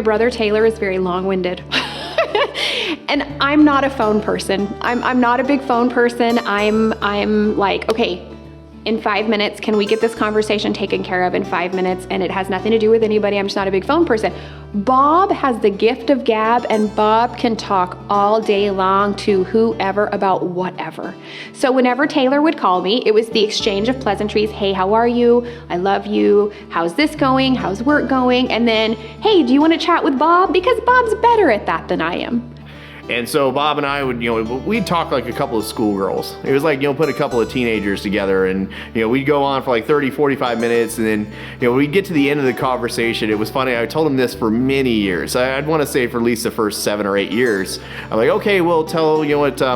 my brother Taylor is very long-winded. And I'm not a phone person. I'm not a big phone person. I'm like, okay, in 5 minutes, can we get this conversation taken care of in 5 minutes? And it has nothing to do with anybody. I'm just not a big phone person. Bob has the gift of gab, and Bob can talk all day long to whoever about whatever. So whenever Taylor would call me, it was the exchange of pleasantries. Hey, how are you? I love you. How's this going? How's work going? And then, hey, do you want to chat with Bob? Because Bob's better at that than I am. And so Bob and I would, we'd talk like a couple of schoolgirls. It was like, put a couple of teenagers together, and, we'd go on for like 30, 45 minutes, and then, we'd get to the end of the conversation. It was funny. I told him this for many years. I'd want to say for at least the first 7 or 8 years. I'm like, okay, well, tell,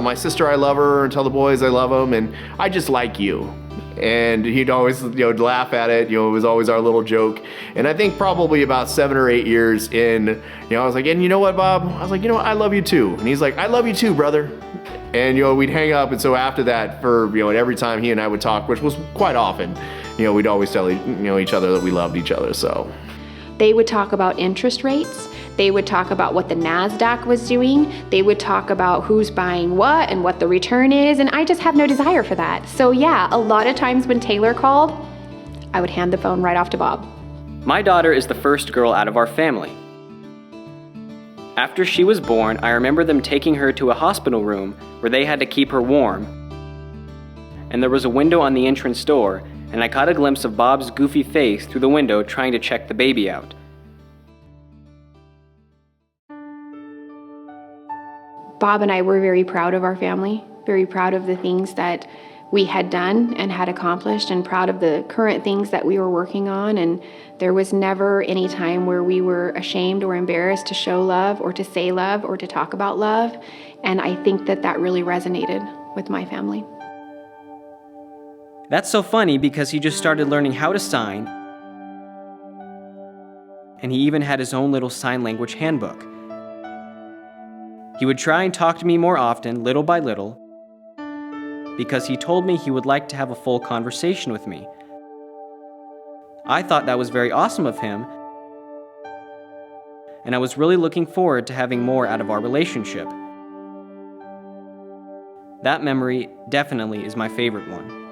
my sister I love her, and tell the boys I love them, and I just like you. And he'd always, laugh at it. It was always our little joke. And I think probably about 7 or 8 years in, I was like, and you know what, Bob? I was like, I love you too. And he's like, I love you too, brother. And, we'd hang up. And so after that, for, every time he and I would talk, which was quite often, we'd always tell, each other that we loved each other, so. They would talk about interest rates. They would talk about what the NASDAQ was doing. They would talk about who's buying what and what the return is, and I just have no desire for that. So yeah, a lot of times when Taylor called, I would hand the phone right off to Bob. My daughter is the first girl out of our family. After she was born, I remember them taking her to a hospital room where they had to keep her warm. And there was a window on the entrance door, and I caught a glimpse of Bob's goofy face through the window trying to check the baby out. Bob and I were very proud of our family, very proud of the things that we had done and had accomplished, and proud of the current things that we were working on. And there was never any time where we were ashamed or embarrassed to show love or to say love or to talk about love. And I think that that really resonated with my family. That's so funny because he just started learning how to sign, and he even had his own little sign language handbook. He would try and talk to me more often, little by little, because he told me he would like to have a full conversation with me. I thought that was very awesome of him, and I was really looking forward to having more out of our relationship. That memory definitely is my favorite one.